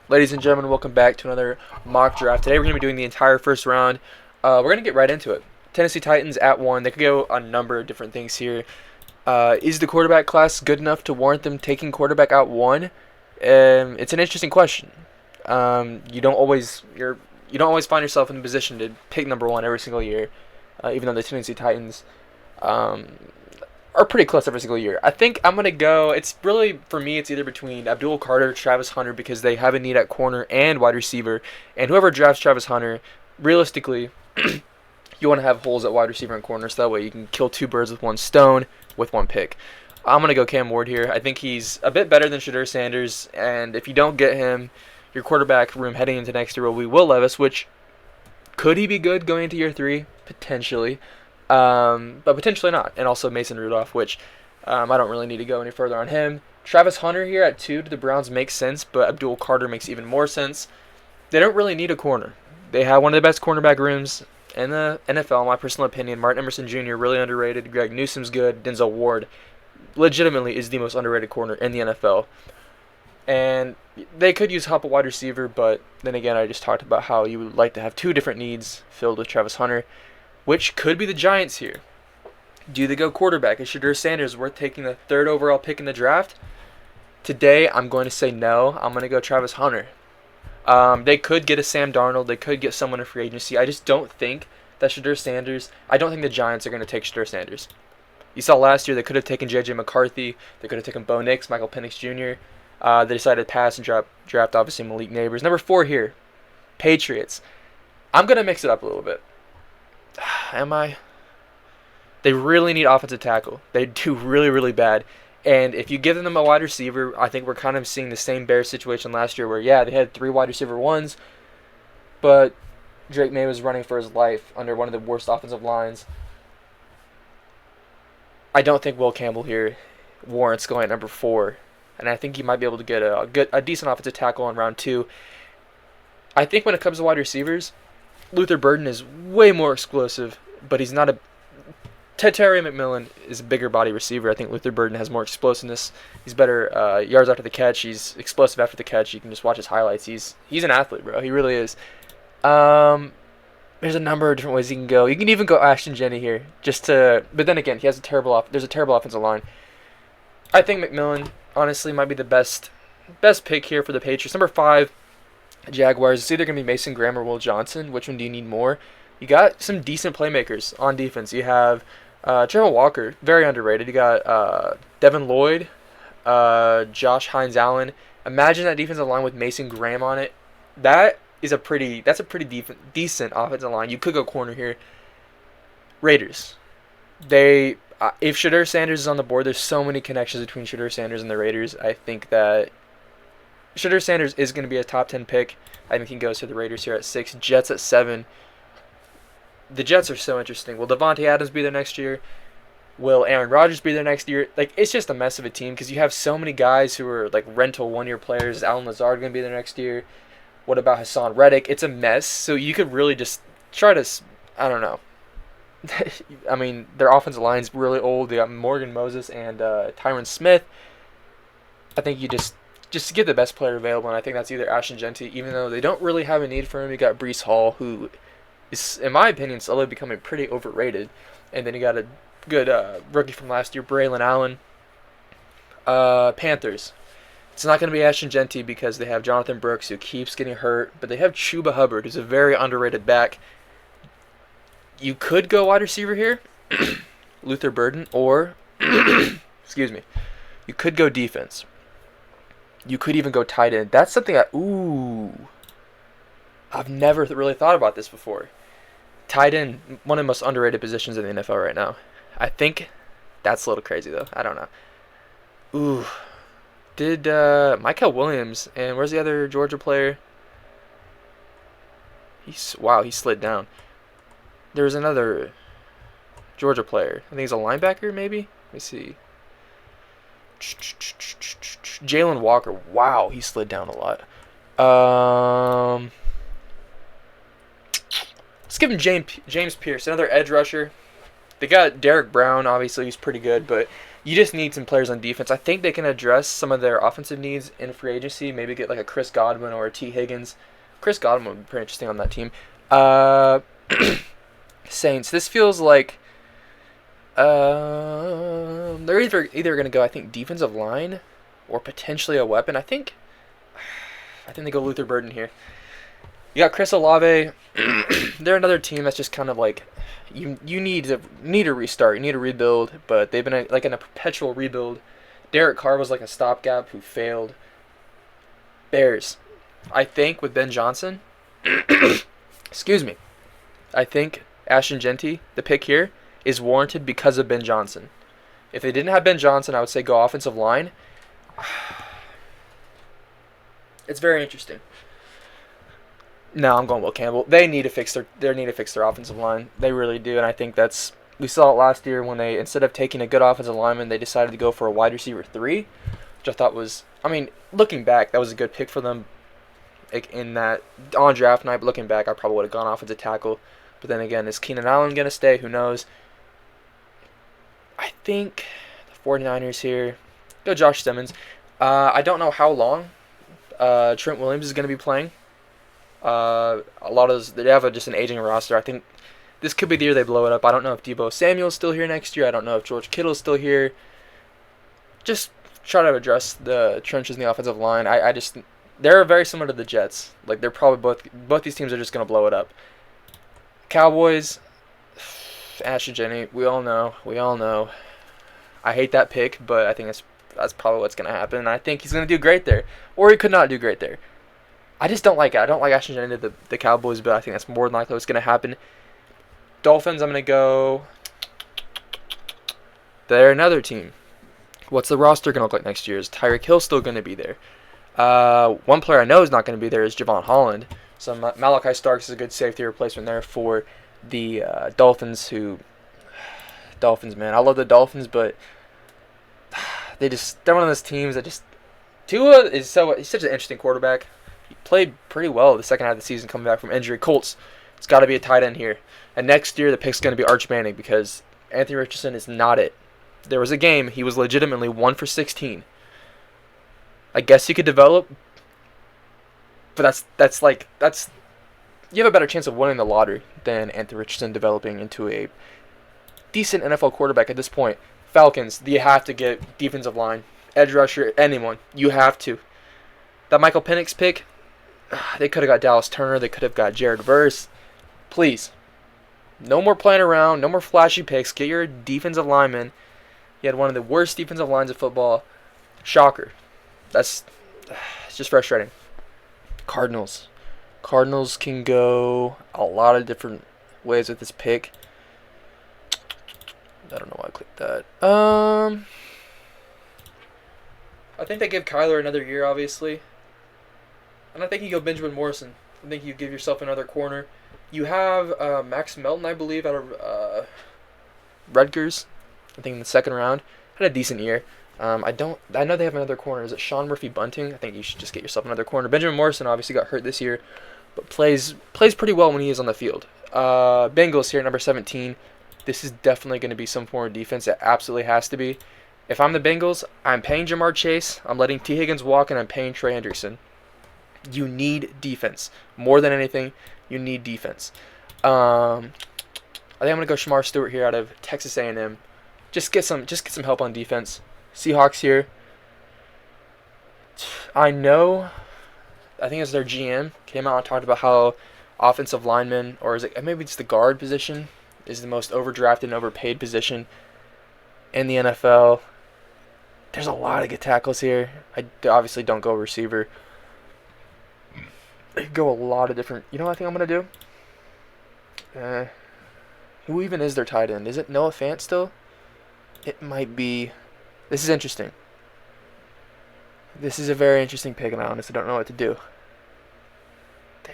Ladies and gentlemen, welcome back to another mock draft. Today we're going to be doing the entire first round. We're going to get right into it. Tennessee Titans at 1. They could go a number of different things here. Is the quarterback class good enough to warrant them taking quarterback out 1? It's an interesting question. You don't always find yourself in the position to pick number 1 every single year, even though the Tennessee Titans um, are pretty close every single year. I think I'm going to go. It's really, for me, it's either between Abdul or Travis Hunter because they have a need at corner and wide receiver. And whoever drafts Travis Hunter, realistically, you want to have holes at wide receiver and corner so that way you can kill two birds with one stone with one pick. I'm going to go Cam Ward here. I think he's a bit better than Shedeur Sanders. And if you don't get him, your quarterback room heading into next year will be Will Levis, which could he be good going into year 3? Potentially. But potentially not. And also Mason Rudolph, which I don't really need to go any further on him. Travis Hunter here at 2 to the Browns makes sense, but Abdul Carter makes even more sense. They don't really need a corner. They have one of the best cornerback rooms in the NFL, in my personal opinion. Martin Emerson Jr., really underrated. Greg Newsome's good. Denzel Ward legitimately is the most underrated corner in the NFL. And they could use help at wide receiver, but then again, I just talked about how you would like to have 2 different needs filled with Travis Hunter, which could be the Giants here. Do they go quarterback? Is Shedeur Sanders worth taking the 3rd overall pick in the draft? Today, I'm going to say no. I'm going to go Travis Hunter. They could get a Sam Darnold. They could get someone in free agency. I just don't think that Shedeur Sanders, I don't think the Giants are going to take Shedeur Sanders. You saw last year they could have taken J.J. McCarthy. They could have taken Bo Nix, Michael Penix Jr. They decided to pass and draft obviously Malik Neighbors. Number 4 here, Patriots. I'm going to mix it up a little bit. Am I? They really need offensive tackle. They do really, really bad. And if you give them a wide receiver, I think we're kind of seeing the same Bears situation last year where, yeah, they had 3 wide receiver ones, but Drake May was running for his life under one of the worst offensive lines. I don't think Will Campbell here warrants going at number 4. And I think he might be able to get a decent offensive tackle in round 2. I think when it comes to wide receivers, Luther Burden is way more explosive, but he's not a... Terry McMillan is a bigger body receiver. I think Luther Burden has more explosiveness. He's better yards after the catch. He's explosive after the catch. You can just watch his highlights. He's an athlete, bro. He really is. There's a number of different ways you can go. You can even go Ashton Jeanty here, but then again, there's a terrible offensive line. I think McMillan honestly might be the best pick here for the Patriots. Number 5, Jaguars. It's either going to be Mason Graham or Will Johnson. Which one do you need more? You got some decent playmakers on defense. You have Trevor Walker, very underrated. You got Devin Lloyd, Josh Hines-Allen. Imagine that defensive line with Mason Graham on it. That's a pretty decent offensive line. You could go corner here. Raiders. If Shedeur Sanders is on the board, there's so many connections between Shedeur Sanders and the Raiders. I think that Shedeur Sanders is going to be a top 10 pick. I think he goes to the Raiders here at 6. Jets at 7. The Jets are so interesting. Will Devontae Adams be there next year? Will Aaron Rodgers be there next year? Like, it's just a mess of a team because you have so many guys who are like rental 1-year players. Alan Lazard going to be there next year. What about Hassan Reddick? It's a mess. So you could really just try to, I don't know. I mean, their offensive line's really old. They got Morgan Moses and Tyron Smith. I think you just get the best player available, and I think that's either Ashton Jeanty, even though they don't really have a need for him. You got Breece Hall, who is, in my opinion, slowly becoming pretty overrated. And then you got a good rookie from last year, Braylon Allen. Panthers. It's not going to be Ashton Jeanty because they have Jonathan Brooks, who keeps getting hurt, but they have Chuba Hubbard, who's a very underrated back. You could go wide receiver here, Luther Burden, or, excuse me, you could go defense. You could even go tight end. That's something I've never really thought about this before. Tight end, one of the most underrated positions in the NFL right now. I think that's a little crazy, though. I don't know. Did Michael Williams, and where's the other Georgia player? He slid down. There was another Georgia player. I think he's a linebacker, maybe? Let me see. Jalen Walker. Wow, he slid down a lot. Let's give him James Pierce, another edge rusher. They got Derek Brown, obviously, he's pretty good, but You just need some players on defense. I think they can address some of their offensive needs in free agency. Maybe get like a Chris Godwin or a T. Higgins. Chris Godwin would be pretty interesting on that team. Uh, Saints. This feels like they're either going to go, I think, defensive line or potentially a weapon. I think they go Luther Burden here. You got Chris Olave. They're another team that's just kind of like you need a restart. You need a rebuild, but they've been in a perpetual rebuild. Derek Carr was like a stopgap who failed. Bears. I think with Ben Johnson, excuse me, I think Ashton Jeanty, the pick here, is warranted because of Ben Johnson. If they didn't have Ben Johnson, I would say go offensive line. It's very interesting. No, I'm going Will Campbell. They need to fix their offensive line. They really do, and I think we saw it last year when they, instead of taking a good offensive lineman, they decided to go for a wide receiver 3, which I thought was, looking back, that was a good pick for them. In that on draft night, but looking back, I probably would have gone offensive tackle. But then again, is Keenan Allen going to stay? Who knows? I think the 49ers here go Josh Simmons. I don't know how long Trent Williams is going to be playing. A lot of those, they have just an aging roster. I think this could be the year they blow it up. I don't know if Deebo Samuel's still here next year. I don't know if George Kittle's still here. Just try to address the trenches in the offensive line. They're very similar to the Jets. Like, they're probably both these teams are just going to blow it up. Cowboys, Ashton Jeanty, we all know. I hate that pick, but I think that's probably what's going to happen. And I think he's going to do great there. Or he could not do great there. I just don't like it. I don't like Ashton Jeanty to the Cowboys, but I think that's more than likely what's going to happen. Dolphins, I'm going to go. They're another team. What's the roster going to look like next year? Is Tyreek Hill still going to be there? One player I know is not going to be there is Javon Holland. So Malachi Starks is a good safety replacement there for the Dolphins. Dolphins, man, I love the Dolphins, but they're one of those teams that just. Tua he's such an interesting quarterback. He played pretty well the second half of the season coming back from injury. Colts, it's got to be a tight end here. And next year the pick's going to be Arch Manning because Anthony Richardson is not it. There was a game he was legitimately 1 for 16. I guess he could develop, but that's you have a better chance of winning the lottery than Anthony Richardson developing into a decent NFL quarterback at this point. Falcons, you have to get defensive line, edge rusher, anyone. You have to. That Michael Penix pick, they could have got Dallas Turner. They could have got Jared Verse. Please, no more playing around. No more flashy picks. Get your defensive lineman. He had one of the worst defensive lines of football. Shocker. It's just frustrating. Cardinals can go a lot of different ways with this pick. I don't know why I clicked that. I think they give Kyler another year, obviously. And I think you go Benjamin Morrison. I think you give yourself another corner. You have Max Melton, I believe, out of Rutgers. I think in the second round. Had a decent year. I know they have another corner. Is it Sean Murphy Bunting? I think you should just get yourself another corner. Benjamin Morrison obviously got hurt this year, but plays pretty well when he is on the field. Bengals here, number 17. This is definitely going to be some form of defense. It absolutely has to be. If I'm the Bengals, I'm paying Jamar Chase. I'm letting T. Higgins walk, and I'm paying Trey Hendrickson. You need defense. More than anything, you need defense. I think I'm going to go Shamar Stewart here out of Texas A&M. Just get some help on defense. Seahawks here. I think it's their GM came out and talked about how offensive linemen, or is it maybe it's the guard position, is the most overdrafted and overpaid position in the NFL. There's a lot of good tackles here. I obviously don't go receiver. I could go a lot of different. You know what I think I'm going to do? Who even is their tight end? Is it Noah Fant still? It might be. This is interesting. This is a very interesting pick, and I honestly don't know what to do.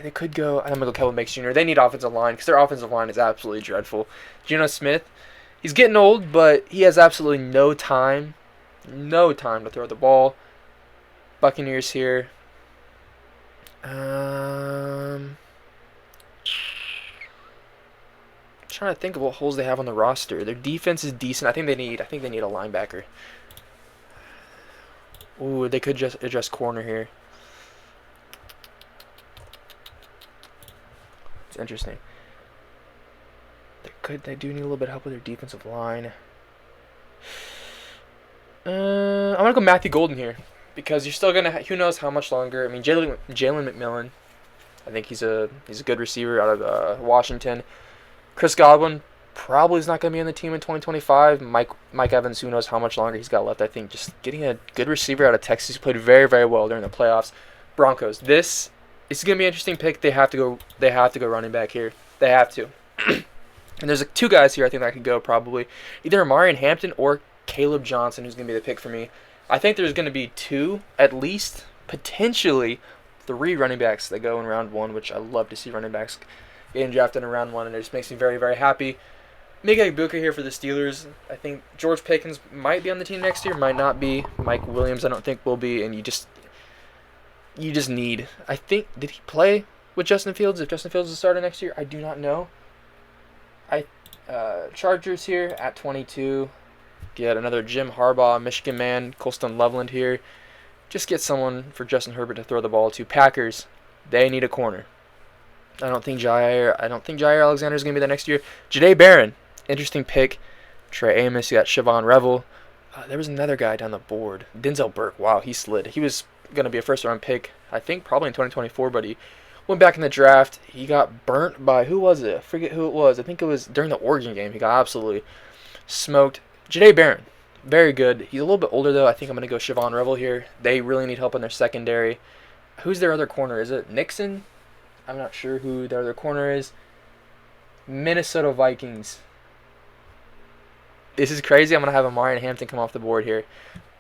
They could go. I'm going to go Kevin Makes Jr. They need offensive line because their offensive line is absolutely dreadful. Geno Smith, he's getting old, but he has absolutely no time to throw the ball. Buccaneers here. trying to think of what holes they have on the roster. Their defense is decent. I think they need a linebacker. Ooh, they could just address corner here. It's interesting. They do need a little bit of help with their defensive line. I'm gonna go Matthew Golden here because you're still gonna. Who knows how much longer? I mean, Jalen McMillan. I think he's a good receiver out of Washington. Chris Godwin probably is not going to be on the team in 2025. Mike Evans, who knows how much longer he's got left. I think just getting a good receiver out of Texas who played very, very well during the playoffs. Broncos. This is going to be an interesting pick. They have to go running back here. They have to. And there's two guys here I think that could go probably. Either Amari Hampton or Caleb Johnson, who's going to be the pick for me. I think there's going to be two, at least, potentially 3 running backs that go in round 1, which I love to see running backs getting drafted in round 1, and it just makes me very, very happy. Mika Ibuka here for the Steelers. I think George Pickens might be on the team next year, might not be. Mike Williams I don't think will be, and you just need. I think, did he play with Justin Fields? If Justin Fields is starting next year, I do not know. Chargers here at 22. Get another Jim Harbaugh, Michigan man, Colston Loveland here. Just get someone for Justin Herbert to throw the ball to. Packers, they need a corner. I don't think Jair Alexander is going to be there next year. Jahdae Barron, interesting pick. Trey Amos, you got Siobhan Revel. There was another guy down the board. Denzel Burke, wow, he slid. He was going to be a first-round pick, I think probably in 2024, but he went back in the draft. He got burnt by, who was it? I forget who it was. I think it was during the Oregon game. He got absolutely smoked. Jahdae Barron, very good. He's a little bit older, though. I think I'm going to go Siobhan Revel here. They really need help in their secondary. Who's their other corner? Is it Nixon? I'm not sure who their other corner is. Minnesota Vikings. This is crazy. I'm going to have Amari Hampton come off the board here.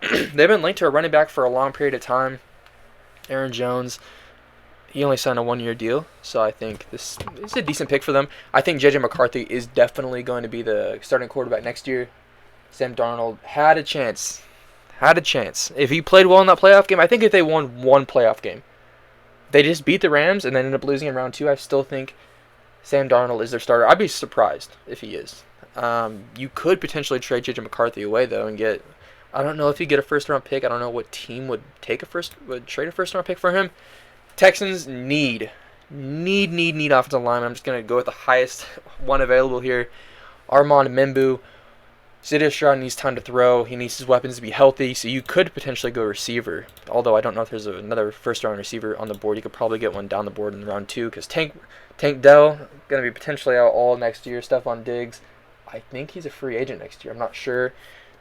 They've been linked to a running back for a long period of time. Aaron Jones. He only signed a 1-year deal, so I think this is a decent pick for them. I think J.J. McCarthy is definitely going to be the starting quarterback next year. Sam Darnold had a chance. If he played well in that playoff game, I think if they won one playoff game, they just beat the Rams and then ended up losing in round 2, I still think Sam Darnold is their starter. I'd be surprised if he is. You could potentially trade J.J. McCarthy away, though, and get... I don't know if you get a first-round pick. I don't know what team would trade a first-round pick for him. Texans need offensive line. I'm just going to go with the highest one available here. Armand Membu. Shedeur Stroud needs time to throw. He needs his weapons to be healthy, so you could potentially go receiver. Although I don't know if there's another first-round receiver on the board. You could probably get one down the board in round 2 because Tank Dell going to be potentially out all next year. Stephon Diggs, I think he's a free agent next year. I'm not sure.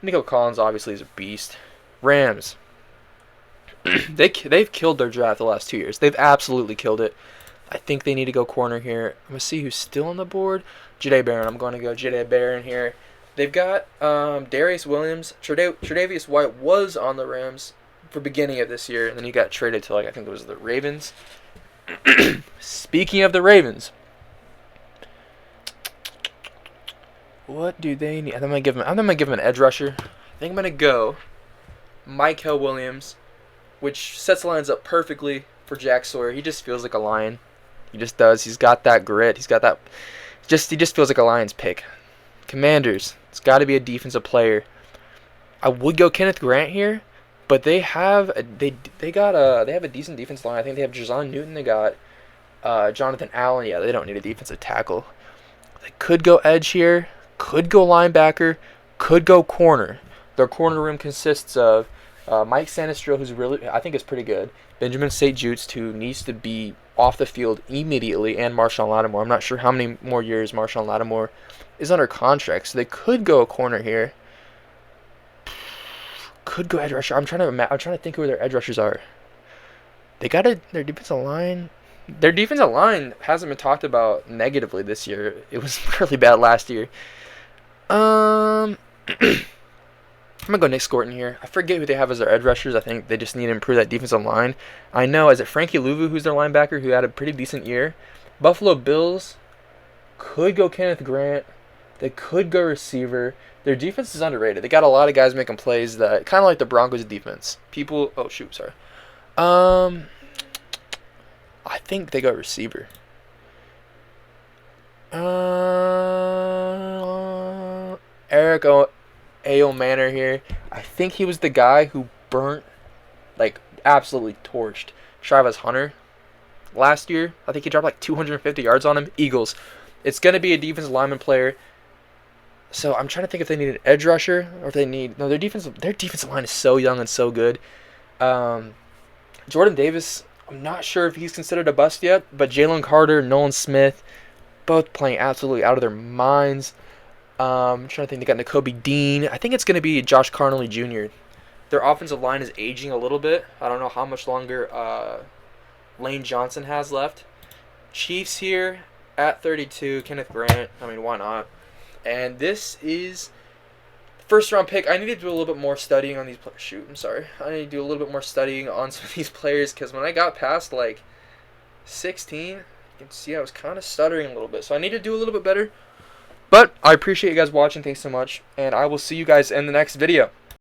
Nico Collins obviously is a beast. Rams. They've killed their draft the last 2 years. They've absolutely killed it. I think they need to go corner here. I'm going to see who's still on the board. Jahdae Barron. I'm going to go Jahdae Barron here. They've got Darius Williams. Tre'Davious White was on the Rams for beginning of this year, and then he got traded to, I think it was the Ravens. Speaking of the Ravens, what do they need? I'm gonna give him an edge rusher. I think I'm gonna go Michael Williams, which sets the lines up perfectly for Jack Sawyer. He just feels like a Lion. He just does. He's got that grit. He's got that. He just feels like a Lions pick. Commanders. It's got to be a defensive player. I would go Kenneth Grant here, but they have a decent defensive line. I think they have Jazon Newton. They got Jonathan Allen. Yeah, they don't need a defensive tackle. They could go edge here. Could go linebacker. Could go corner. Their corner room consists of Mike Sanistril, who's really, I think, is pretty good. Benjamin St-Juste, who needs to be off the field immediately, and Marshawn Lattimore. I'm not sure how many more years Marshawn Lattimore is under contract, so they could go a corner here. Could go edge rusher. I'm trying to think who their edge rushers are. They got their defensive line. Their defensive line hasn't been talked about negatively this year. It was really bad last year. I'm gonna go Nick Scorton here. I forget who they have as their edge rushers. I think they just need to improve that defensive line. I know, is it Frankie Louvu who's their linebacker who had a pretty decent year? Buffalo Bills could go Kenneth Grant. They could go receiver. Their defense is underrated. They got a lot of guys making plays that kind of like the Broncos' defense. I think they go receiver. Eric A.O. Manor here. I think he was the guy who burnt, like, absolutely torched Travis Hunter last year. I think he dropped like 250 yards on him. Eagles. It's going to be a defensive lineman player. So I'm trying to think if they need an edge rusher or if they need... No, their defensive line is so young and so good. Jordan Davis, I'm not sure if he's considered a bust yet, but Jalen Carter, Nolan Smith, both playing absolutely out of their minds. I'm trying to think. They got Nakobe Dean. I think it's going to be Josh Carnley Jr. Their offensive line is aging a little bit. I don't know how much longer Lane Johnson has left. Chiefs here at 32. Kenneth Grant. I mean, why not? And this is first round pick. I need to do a little bit more studying on these players. Shoot, I'm sorry. I need to do a little bit more studying on some of these players because when I got past like 16, you can see I was kind of stuttering a little bit. So I need to do a little bit better. But I appreciate you guys watching. Thanks so much. And I will see you guys in the next video.